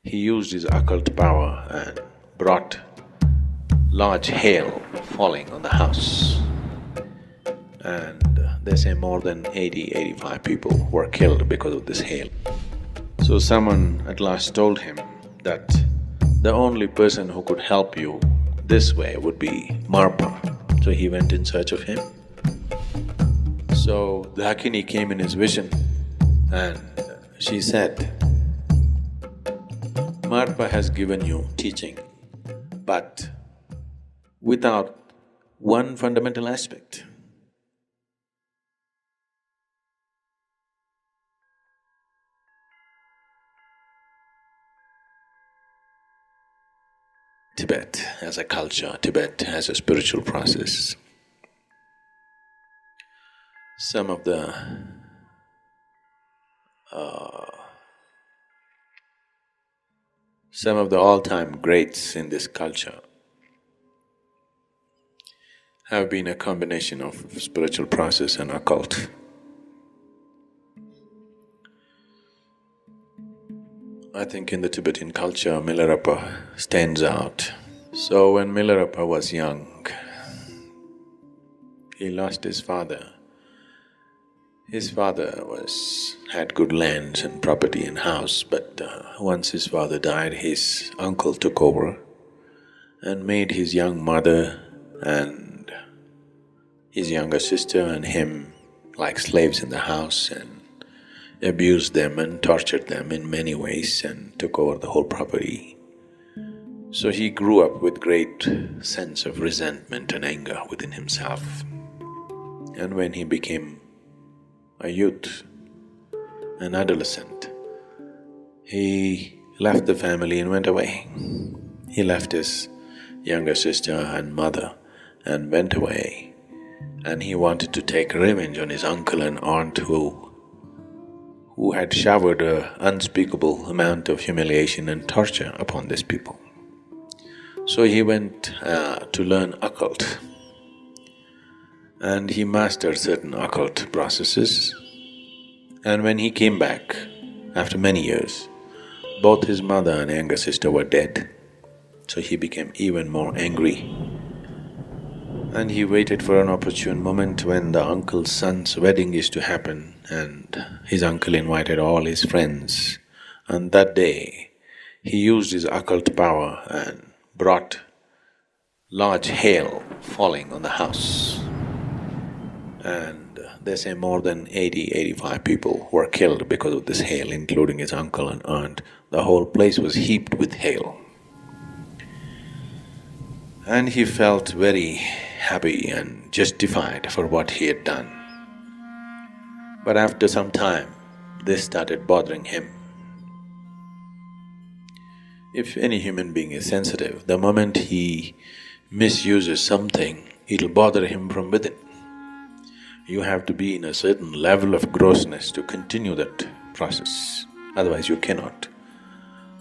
he used his occult power and brought large hail falling on the house. And they say more than 85 people were killed because of this hail. So someone at last told him that the only person who could help you this way would be Marpa. So he went in search of him. So the Dakini came in his vision and she said, Marpa has given you teaching, but without one fundamental aspect. Tibet as a culture, Tibet as a spiritual process. Some of the all-time greats in this culture have been a combination of spiritual process and occult. I think in the Tibetan culture, Milarepa stands out. So when Milarepa was young, he lost his father. His father had good lands and property and house, but once his father died, his uncle took over and made his young mother and his younger sister and him like slaves in the house and abused them and tortured them in many ways and took over the whole property. So he grew up with great sense of resentment and anger within himself. And when he became a youth, an adolescent, he left the family and went away. He left his younger sister and mother and went away, and he wanted to take revenge on his uncle and aunt who had showered an unspeakable amount of humiliation and torture upon these people. So he went to learn occult, and he mastered certain occult processes. And when he came back, after many years, both his mother and younger sister were dead. So he became even more angry. And he waited for an opportune moment when the uncle's son's wedding is to happen, and his uncle invited all his friends. And that day, he used his occult power and brought large hail falling on the house. And they say more than 85 people were killed because of this hail, including his uncle and aunt. The whole place was heaped with hail. And he felt very happy and justified for what he had done. But after some time, this started bothering him. If any human being is sensitive, the moment he misuses something, it'll bother him from within. You have to be in a certain level of grossness to continue that process, otherwise you cannot.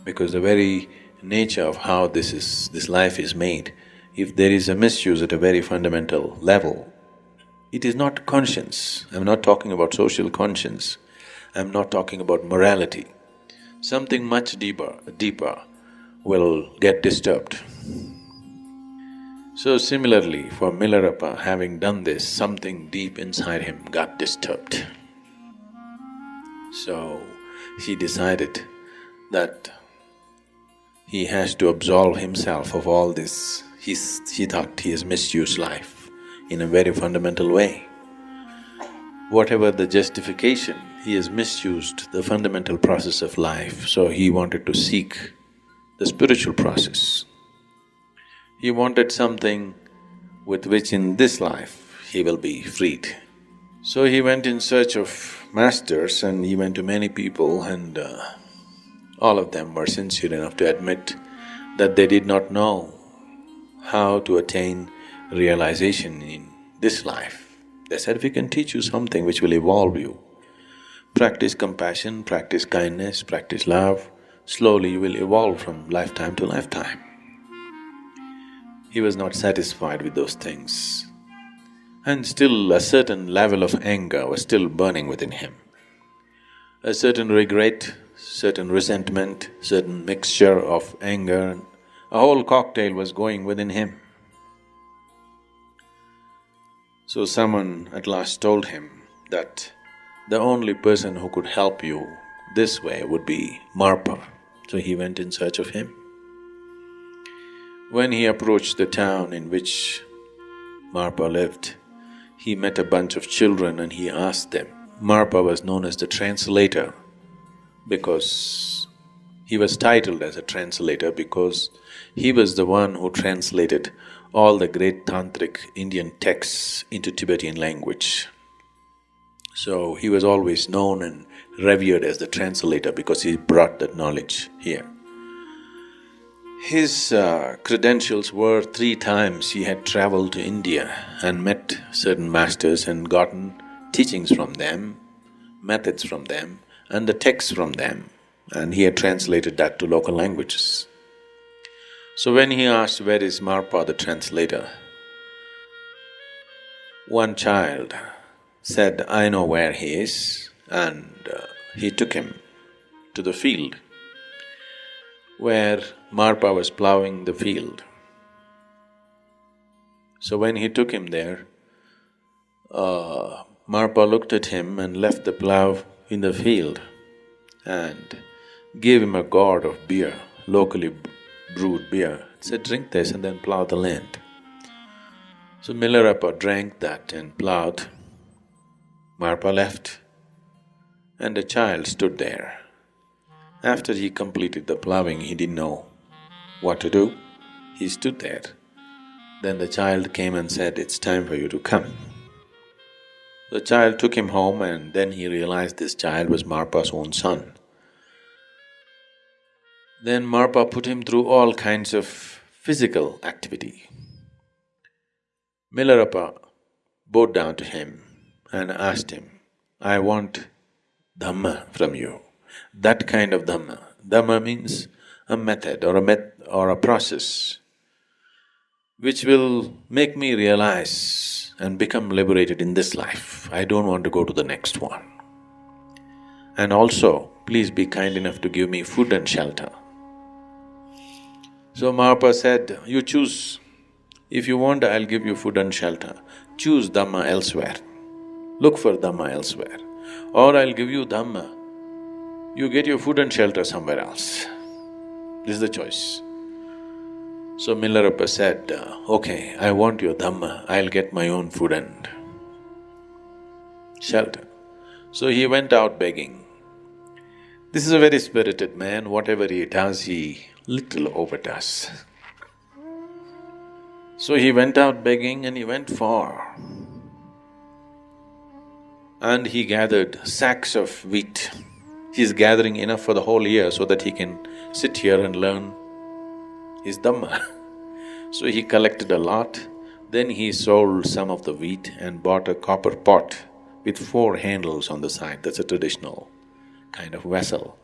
Because the very nature of how this life is made, if there is a misuse at a very fundamental level, it is not conscience. I'm not talking about social conscience, I'm not talking about morality. Something much deeper will get disturbed. So similarly, for Milarepa, having done this, something deep inside him got disturbed. So he decided that he has to absolve himself of all this. He thought he has misused life in a very fundamental way. Whatever the justification, he has misused the fundamental process of life, so he wanted to seek the spiritual process. He wanted something with which in this life he will be freed. So he went in search of masters and he went to many people, and all of them were sincere enough to admit that they did not know how to attain realization in this life. They said, we can teach you something which will evolve you. Practice compassion, practice kindness, practice love. Slowly you will evolve from lifetime to lifetime. He was not satisfied with those things, and still a certain level of anger was still burning within him. A certain regret, certain resentment, certain mixture of anger, a whole cocktail was going within him. So someone at last told him that the only person who could help you this way would be Marpa. So he went in search of him. When he approached the town in which Marpa lived, he met a bunch of children and he asked them. Marpa was known as the translator because he was titled as a translator because he was the one who translated all the great Tantric Indian texts into Tibetan language. So he was always known and revered as the translator because he brought that knowledge here. His credentials were 3 times he had traveled to India and met certain masters and gotten teachings from them, methods from them, and the texts from them, and he had translated that to local languages. So when he asked, "Where is Marpa the translator?" one child said, "I know where he is," and he took him to the field where Marpa was ploughing the field. So when he took him there, Marpa looked at him and left the plough in the field and gave him a gourd of beer, locally brewed beer. Said, "Drink this and then plough the land." So Milarepa drank that and ploughed. Marpa left and the child stood there. After he completed the ploughing, he didn't know what to do. He stood there. Then the child came and said, "It's time for you to come." The child took him home and then he realized this child was Marpa's own son. Then Marpa put him through all kinds of physical activity. Milarepa bowed down to him and asked him, "I want Dhamma from you, that kind of Dhamma." Dhamma means a method or a process which will make me realize and become liberated in this life. I don't want to go to the next one. And also, please be kind enough to give me food and shelter. So Marpa said, "You choose. If you want, I'll give you food and shelter. Choose Dhamma elsewhere. Look for Dhamma elsewhere. Or I'll give you Dhamma. You get your food and shelter somewhere else. This is the choice." So Milarepa said, "Okay, I want your Dhamma, I'll get my own food and shelter." So he went out begging. This is a very spirited man, whatever he does, he little overdoes. So he went out begging and he went far. And he gathered sacks of wheat. He's gathering enough for the whole year so that he can sit here and learn his Dhamma. So he collected a lot, then he sold some of the wheat and bought a copper pot with 4 handles on the side, that's a traditional kind of vessel,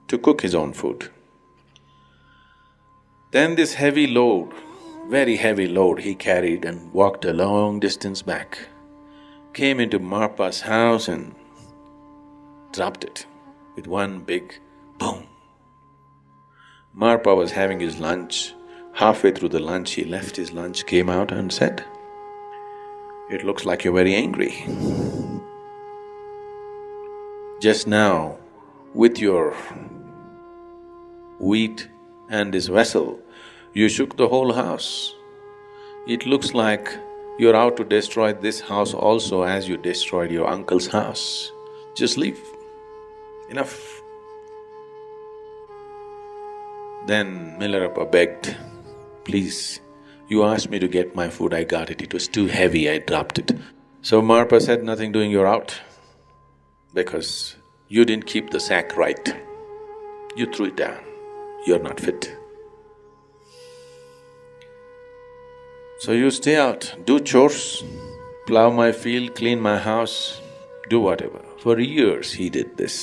to cook his own food. Then this heavy load, very heavy load he carried and walked a long distance back, came into Marpa's house and dropped it with one big boom. Marpa was having his lunch. Halfway through the lunch, he left his lunch, came out and said, "It looks like you're very angry. Just now, with your wheat and this vessel, you shook the whole house. It looks like you're out to destroy this house also as you destroyed your uncle's house. Just leave. Enough." Then Milarepa begged, "Please, you asked me to get my food, I got it. It was too heavy, I dropped it." So Marpa said, "Nothing doing, you're out. Because you didn't keep the sack right. You threw it down. You're not fit. So you stay out, do chores, plough my field, clean my house, do whatever." For years he did this.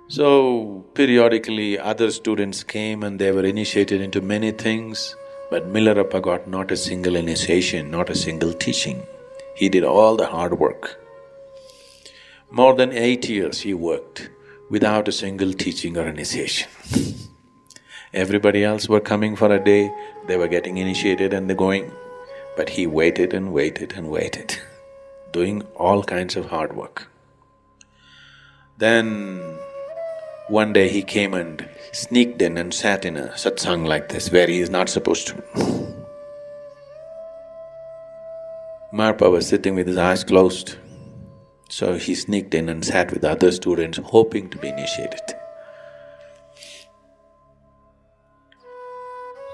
So periodically other students came and they were initiated into many things, but Milarepa got not a single initiation, not a single teaching. He did all the hard work. More than 8 years he worked without a single teaching or initiation. Everybody else were coming for a day, they were getting initiated and they're going, but he waited and waited and waited, doing all kinds of hard work. Then one day he came and sneaked in and sat in a satsang like this where he is not supposed to. Marpa was sitting with his eyes closed, so he sneaked in and sat with other students hoping to be initiated.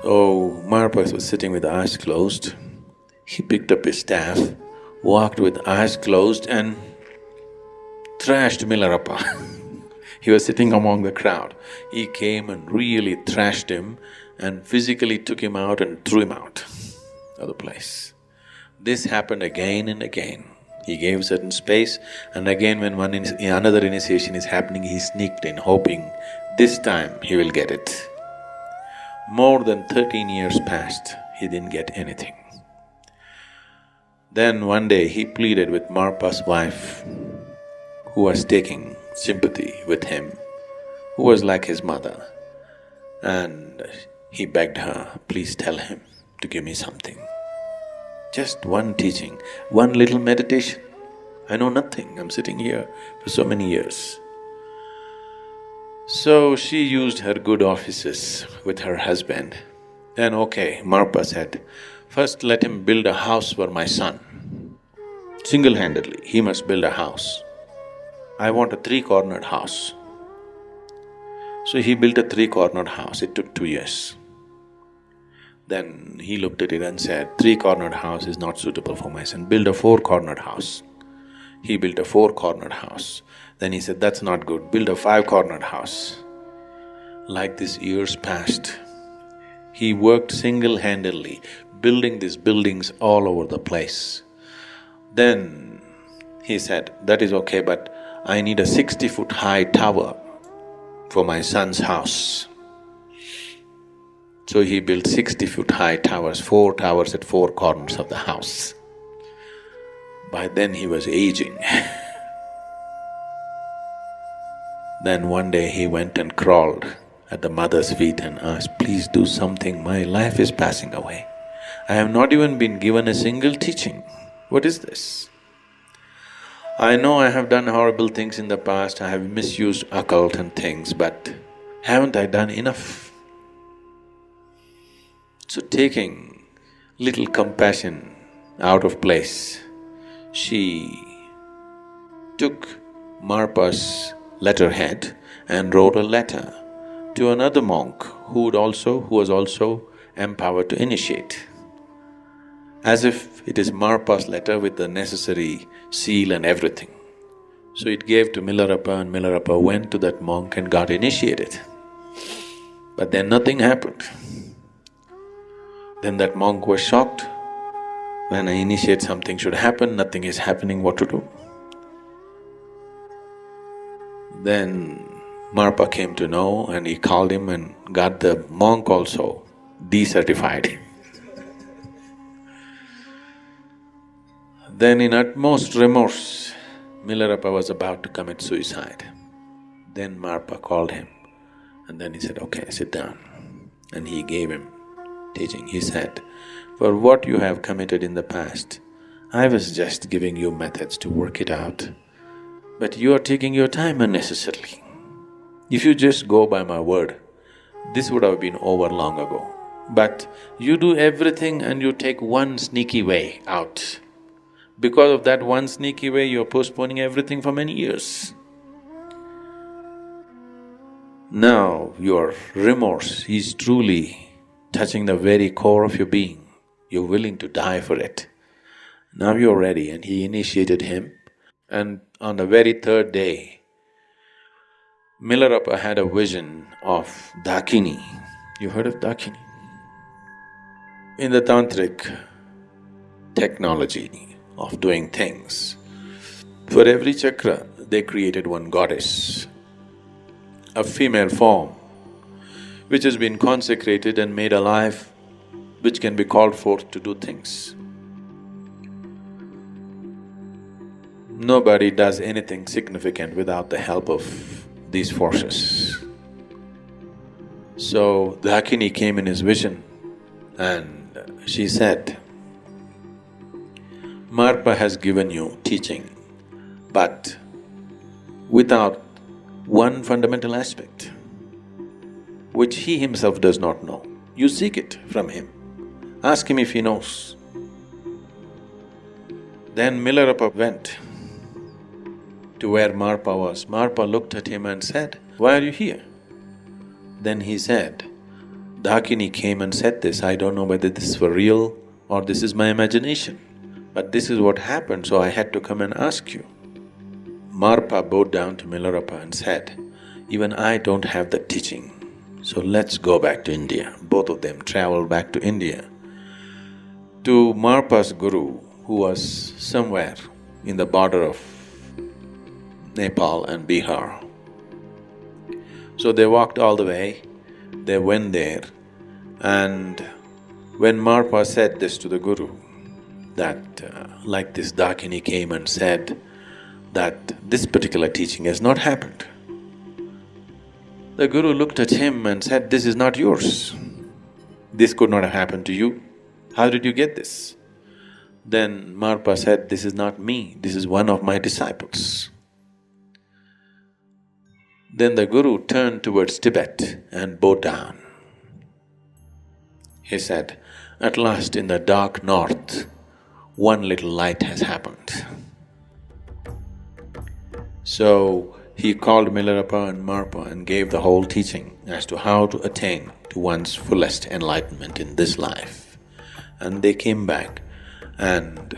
So Marpa was sitting with eyes closed. He picked up his staff, walked with eyes closed and thrashed Milarepa. He was sitting among the crowd. He came and really thrashed him and physically took him out and threw him out of the place. This happened again and again. He gave certain space, and again when another initiation is happening, he sneaked in, hoping this time he will get it. More than 13 years passed, he didn't get anything. Then one day he pleaded with Marpa's wife, who was taking sympathy with him, who was like his mother, and he begged her, please tell him to give me something. Just one teaching, one little meditation. I know nothing, I'm sitting here for so many years. So she used her good offices with her husband. Then okay, Marpa said, first let him build a house for my son. Single-handedly, he must build a house. I want a three-cornered house. So he built a three-cornered house, it took 2 years. Then he looked at it and said, three-cornered house is not suitable for my son, build a four-cornered house. He built a four-cornered house. Then he said, that's not good, build a five-cornered house. Like this years passed. He worked single-handedly, building these buildings all over the place. Then he said, that is okay, but I need a 60-foot high tower for my son's house. So he built 60-foot high towers, 4 towers at 4 corners of the house. By then he was aging. Then one day he went and crawled at the mother's feet and asked, please do something, my life is passing away. I have not even been given a single teaching. What is this? I know I have done horrible things in the past, I have misused occult and things, but haven't I done enough? So taking little compassion out of place, she took Marpa's letterhead and wrote a letter to another monk who was also empowered to initiate, as if it is Marpa's letter with the necessary seal and everything. So it gave to Milarepa, and Milarepa went to that monk and got initiated. But then nothing happened. Then that monk was shocked. When I initiate, something should happen, nothing is happening, what to do? Then Marpa came to know and he called him and got the monk also decertified. Then in utmost remorse, Milarepa was about to commit suicide. Then Marpa called him and then he said, okay, sit down. And he gave him teaching. He said, for what you have committed in the past, I was just giving you methods to work it out, but you are taking your time unnecessarily. If you just go by my word, this would have been over long ago. But you do everything and you take one sneaky way out. Because of that one sneaky way, you're postponing everything for many years. Now your remorse is truly touching the very core of your being. You're willing to die for it. Now you're ready. And he initiated him, and on the very third day, Milarepa had a vision of Dakini. You heard of Dakini? In the Tantric technology of doing things, for every chakra they created one goddess, a female form, which has been consecrated and made alive, which can be called forth to do things. Nobody does anything significant without the help of these forces. So Dakini came in his vision and she said, Marpa has given you teaching, but without one fundamental aspect, which he himself does not know. You seek it from him. Ask him if he knows. Then Milarepa went to where Marpa was. Marpa looked at him and said, "Why are you here?" Then he said, Dakini came and said this, I don't know whether this is for real or this is my imagination, but this is what happened, so I had to come and ask you. Marpa bowed down to Milarepa and said, even I don't have the teaching, so let's go back to India. Both of them traveled back to India, to Marpa's guru, who was somewhere in the border of Nepal and Bihar. So they walked all the way, they went there, and when Marpa said this to the guru, that like this Dakini came and said that this particular teaching has not happened, the guru looked at him and said, this is not yours. This could not have happened to you. How did you get this? Then Marpa said, this is not me, this is one of my disciples. Then the guru turned towards Tibet and bowed down. He said, at last in the dark north, one little light has happened. So he called Milarepa and Marpa and gave the whole teaching as to how to attain to one's fullest enlightenment in this life. And they came back, and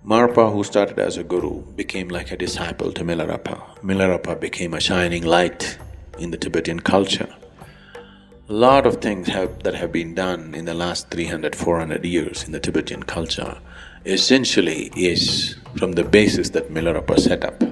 Marpa, who started as a guru, became like a disciple to Milarepa. Milarepa became a shining light in the Tibetan culture. A lot of things that have been done in the last 300–400 years in the Tibetan culture essentially is from the basis that Milarepa set up.